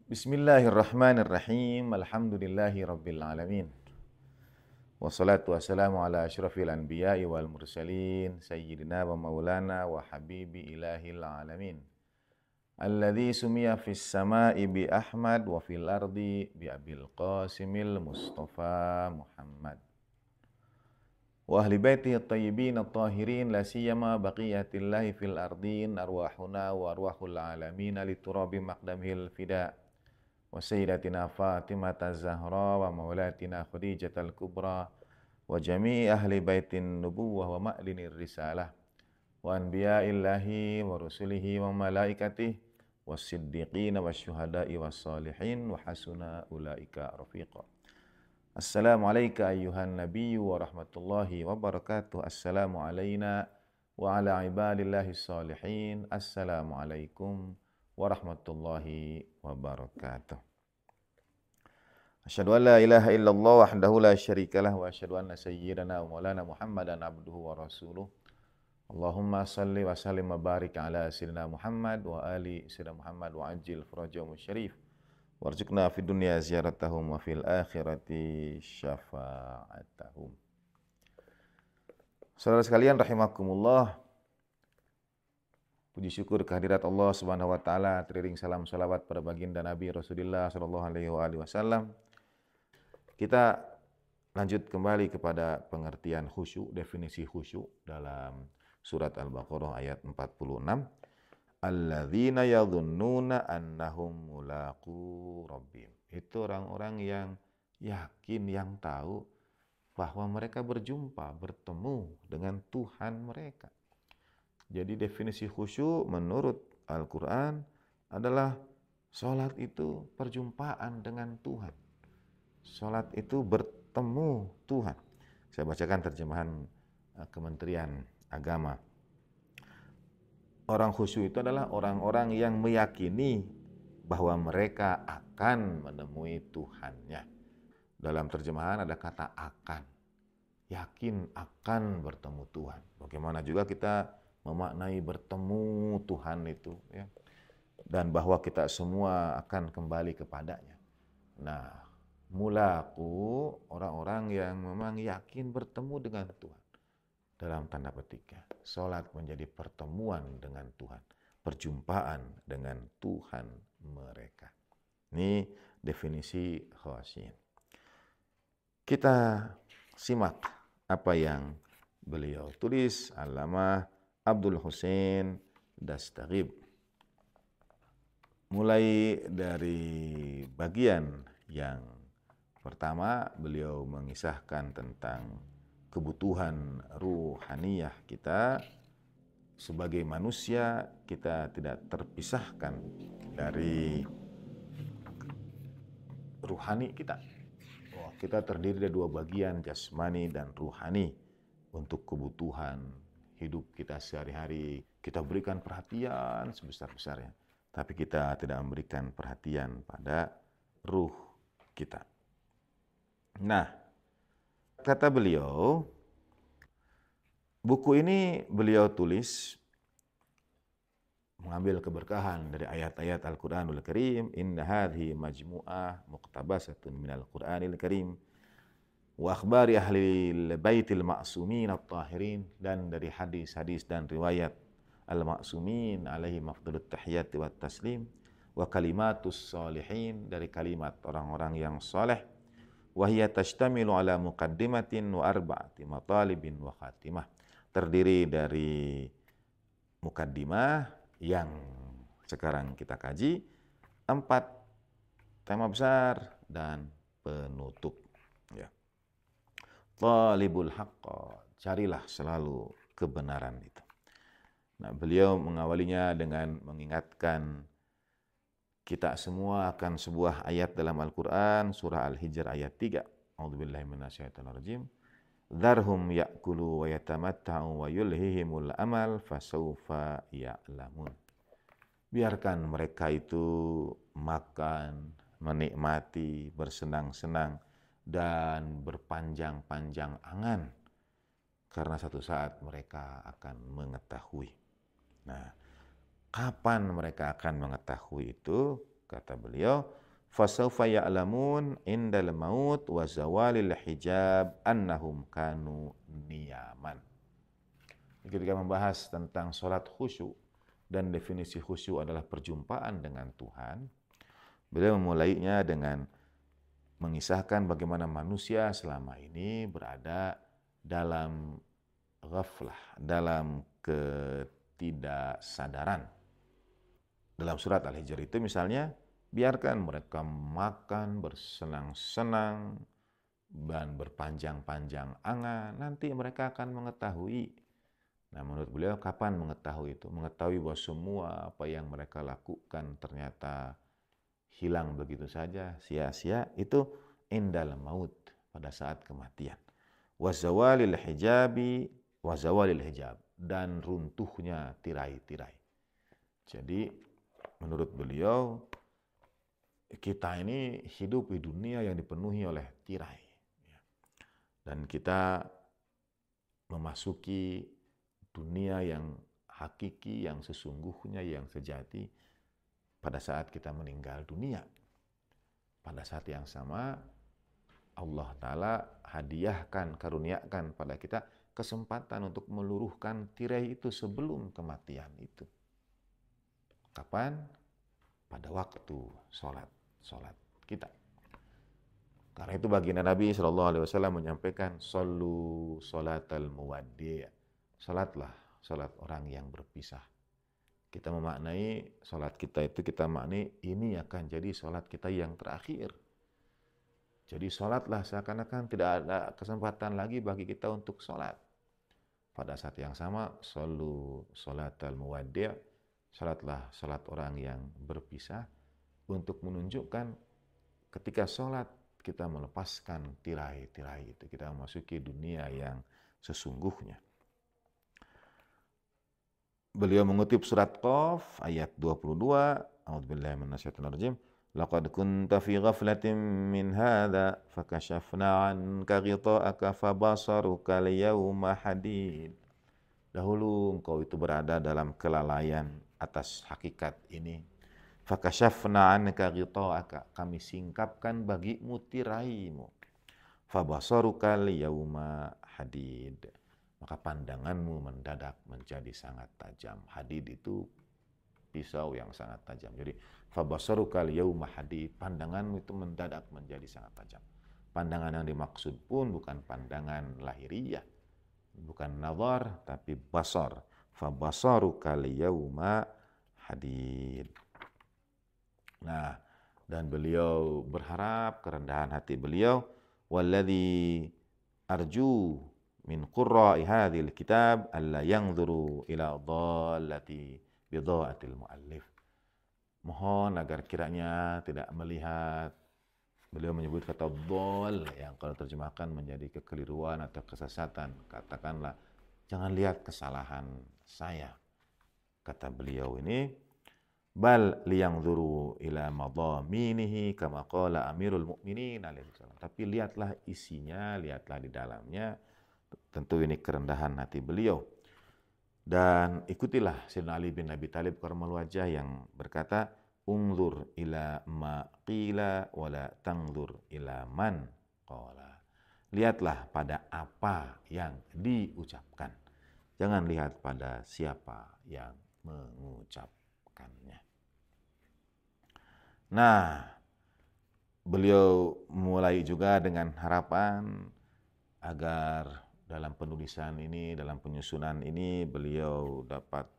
Bismillahirrahmanirrahim. Alhamdulillahi rabbil alamin. Wassalatu wassalamu ala asyrafil anbiya'i wal mursalin sayyidina wa maulana wa habibi ilahil alamin. Alladzi sumiya fis sama'i bi Ahmad wa fil ardi bi Abil Qasimil Mustafa Muhammad. Wa ahli baitihi at-tayyibin at-tahirin la siyama baqiyatillahi fil ardin arwahuna wa arwahul alamin liturabi maqdamil fida. Wa sayyidatina Fatimah az-Zahra wa maulatina Khadijah al-Kubra wa jami'i ahli baitin nubuwah wa ma'linir risalah wa anbiya'illahi wa rusulihi wa malaikatihi was-siddiqina wasyuhada'i was-salihin wa hasuna ulaika rafiqa. Assalamu alayka ayyuhan nabiyyu wa rahmatullahi wa barakatuh. Assalamu alayna wa ala ibadillahi salihin. Assalamu alaikum warahmatullahi wabarakatuh. Asyhadu an la ilaha illallah wahdahu la syarikalah wa asyhadu anna sayyidana wa maulana Muhammadan abduhu wa rasuluh. Allahumma salli wa sallim wa barik ala sayyidina Muhammad wa ali sayyidina Muhammad wa ajil farajahum syarif. Warzuqna fid dunya ziyaratahum wa fil akhirati syafa'atahum. Saudara sekalian rahimakumullah, puji syukur kehadirat Allah Subhanahu wa taala, teriring salam salawat pada baginda Nabi Rasulullah sallallahu alaihi wasallam. Kita lanjut kembali kepada pengertian khusyuk, definisi khusyuk dalam surat Al-Baqarah ayat 46. Alladzina yadhunnuna annahum mulaqu rabbihim. Itu orang-orang yang yakin, yang tahu bahwa mereka bertemu dengan Tuhan mereka. Jadi definisi khusyuk menurut Al-Quran adalah sholat itu perjumpaan dengan Tuhan. Sholat itu bertemu Tuhan. Saya bacakan terjemahan Kementerian Agama. Orang khusyuk itu adalah orang-orang yang meyakini bahwa mereka akan menemui Tuhannya. Dalam terjemahan ada kata akan. Yakin akan bertemu Tuhan. Bagaimana juga kita memaknai bertemu Tuhan itu, ya, dan bahwa kita semua akan kembali kepadanya. Nah, mulaku orang-orang yang memang yakin bertemu dengan Tuhan. Dalam tanda petik, sholat menjadi pertemuan dengan Tuhan, perjumpaan dengan Tuhan mereka. Ini definisi khasyyin. Kita simak apa yang beliau tulis, Allamah Abdul Husain Dastaghib. Mulai dari bagian yang pertama, beliau mengisahkan tentang kebutuhan ruhaniyah kita. Sebagai manusia, kita tidak terpisahkan dari ruhani kita. Kita terdiri dari dua bagian, jasmani dan ruhani. Untuk kebutuhan hidup kita sehari-hari, kita berikan perhatian sebesar-besarnya. Tapi kita tidak memberikan perhatian pada ruh kita. Nah, kata beliau, buku ini beliau tulis mengambil keberkahan dari ayat-ayat Al-Quranul Karim. Inna hadhi majmu'ah muqtabasatun minal Quranil Karim wa akhbari ahli baitil ma'sumin at-tahirin, dan dari hadis-hadis dan riwayat al-ma'sumin alaihi mafdulut tahiyati wa taslim, wa kalimatus salihin, dari kalimat orang-orang yang saleh, wa hiya tashtamilu ala muqaddimatin wa arba'ati matalibin wa khatimah, terdiri dari mukaddimah yang sekarang kita kaji, 4 tema besar dan penutup, ya. Talibul haqqa, carilah selalu kebenaran itu. Nah, beliau mengawalinya dengan mengingatkan kita semua akan sebuah ayat dalam Al-Quran, surah Al-Hijr ayat 3. A'udzubillahi minasyaitonirrajim. Dzarhum ya'kulu wa yatamatta'u wa yulhihimul amal fasawfa ya'lamun. Biarkan mereka itu makan, menikmati, bersenang-senang, dan berpanjang-panjang angan, karena satu saat mereka akan mengetahui. Nah, kapan mereka akan mengetahui itu? Kata beliau, fasawfa ya'lamun indal maut wa zawalil hijab annahum kanu niyaman. Ketika membahas tentang sholat khusyuk dan definisi khusyuk adalah perjumpaan dengan Tuhan, beliau memulainya dengan mengisahkan bagaimana manusia selama ini berada dalam ghaflah, dalam ketidaksadaran. Dalam surat Al-Hijr itu misalnya, biarkan mereka makan, bersenang-senang, dan berpanjang-panjang angan, nanti mereka akan mengetahui. Nah, menurut beliau, kapan mengetahui itu? Mengetahui bahwa semua apa yang mereka lakukan ternyata hilang begitu saja, sia-sia, itu indal maut, pada saat kematian. Wazawalil hijabi, wazawalil hijab, dan runtuhnya tirai-tirai. Jadi, menurut beliau, kita ini hidup di dunia yang dipenuhi oleh tirai. Dan kita memasuki dunia yang hakiki, yang sesungguhnya, yang sejati pada saat kita meninggal dunia. Pada saat yang sama, Allah Ta'ala hadiahkan, karuniakan pada kita kesempatan untuk meluruhkan tirai itu sebelum kematian itu. Kapan? Pada waktu sholat kita. Karena itu baginda Nabi SAW menyampaikan, Sallu sholatal muwaddi'. Salatlah salat orang yang berpisah. Kita memaknai salat kita itu, kita maknai ini akan jadi salat kita yang terakhir. Jadi salatlah seakan-akan tidak ada kesempatan lagi bagi kita untuk salat. Pada saat yang sama, Sallu sholatal muwaddi'. Salatlah salat orang yang berpisah, untuk menunjukkan ketika sholat kita melepaskan tirai-tirai itu, kita memasuki dunia yang sesungguhnya. Beliau mengutip surat Qaf ayat 22, A'udzubillahi minasyaitonir rajim, laqad kunta fi ghaflatin min hadza fakashafna 'anka ghita'aka fabasaruka al-yawma hadid. Dahulu engkau itu berada dalam kelalaian atas hakikat ini. Fakashafna 'anka ghita'aka, kami singkapkan bagimu tiraimu. Fabasaruka al-yawma hadid, maka pandanganmu mendadak menjadi sangat tajam. Hadid itu pisau yang sangat tajam. Jadi fabasaruka al-yawma hadid, pandanganmu itu mendadak menjadi sangat tajam. Pandangan yang dimaksud pun bukan pandangan lahiriah, bukan nazar, tapi basar. Fabasaruka al-yawma hadid. Nah, dan beliau berharap, kerendahan hati beliau, walladzi arju min qurra'i hadhil kitab alla yanzuru ila dhallati bidha'atil muallif. Mohon agar kiranya tidak melihat, beliau menyebut kata dhall yang kalau terjemahkan menjadi kekeliruan atau kesesatan. Katakanlah, jangan lihat kesalahan saya. Kata beliau ini, bal liyanzuru ila madhaminihi kama qala Amirul Mukminin alaihi salam. Tapi lihatlah isinya, lihatlah di dalamnya. Tentu ini kerendahan hati beliau. Dan ikutilah Sayyidina Ali bin Abi Thalib karmal wajah yang berkata, unzur ila ma qila wa la tanzur ila man qala. Lihatlah pada apa yang diucapkan. Jangan lihat pada siapa yang mengucapkannya. Nah, beliau mulai juga dengan harapan agar dalam penulisan ini, dalam penyusunan ini, beliau dapat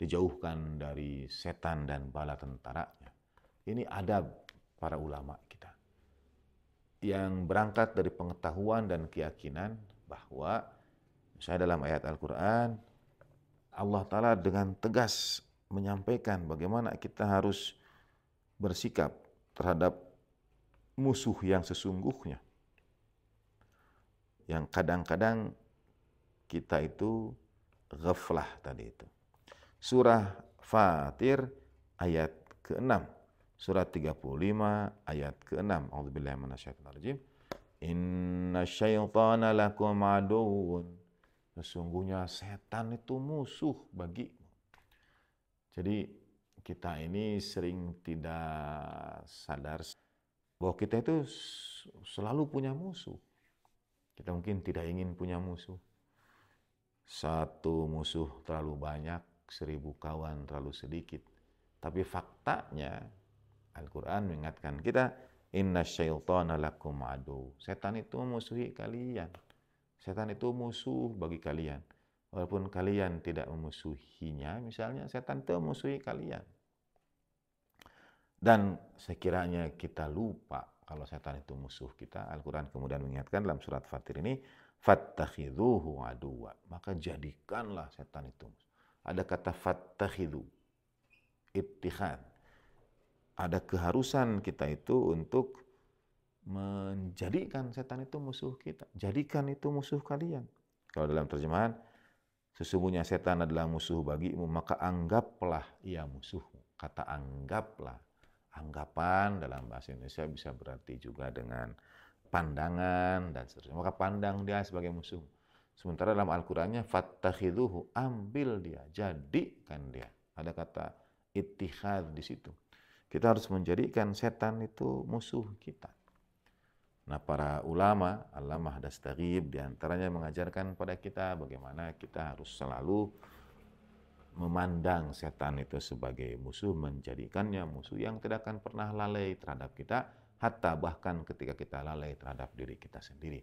dijauhkan dari setan dan bala tentaranya. Ini adab para ulama kita, yang berangkat dari pengetahuan dan keyakinan bahwa, misalnya dalam ayat Al-Quran, Allah Ta'ala dengan tegas menyampaikan bagaimana kita harus bersikap terhadap musuh yang sesungguhnya, yang kadang-kadang kita itu ghaflah tadi itu. Surah Fatir ayat ke-6, surah 35 ayat ke-6. A'udzubillahi minasyaitonir rajim. Inna syaitana lakum aduwwun. Sesungguhnya setan itu musuh bagimu. Jadi kita ini sering tidak sadar bahwa kita itu selalu punya musuh. Kita mungkin tidak ingin punya musuh. Satu musuh terlalu banyak, 1000 kawan terlalu sedikit. Tapi faktanya, Al-Quran mengingatkan kita, inna syaitana lakum adu. Setan itu memusuhi kalian. Setan itu musuh bagi kalian. Walaupun kalian tidak memusuhinya, misalnya setan itu memusuhi kalian. Dan sekiranya kita lupa kalau setan itu musuh kita, Al-Quran kemudian mengingatkan dalam surat Fatir ini, fattakhidhuhu aduwa. Maka jadikanlah setan itu. Ada kata fattakhidhu, ittihad. Ada keharusan kita itu untuk menjadikan setan itu musuh kita. Jadikan itu musuh kalian. Kalau dalam terjemahan, sesungguhnya setan adalah musuh bagimu, maka anggaplah ia musuhmu. Kata anggaplah. Anggapan dalam bahasa Indonesia bisa berarti juga dengan pandangan dan seterusnya. Maka pandang dia sebagai musuh. Sementara dalam Al-Qur'annya fattakhidhuhu, ambil dia, jadikan dia. Ada kata ittihad di situ. Kita harus menjadikan setan itu musuh kita. Nah, para ulama, Allamah Dastagib diantaranya mengajarkan pada kita bagaimana kita harus selalu memandang setan itu sebagai musuh, menjadikannya musuh yang tidak akan pernah lalai terhadap kita, hatta bahkan ketika kita lalai terhadap diri kita sendiri.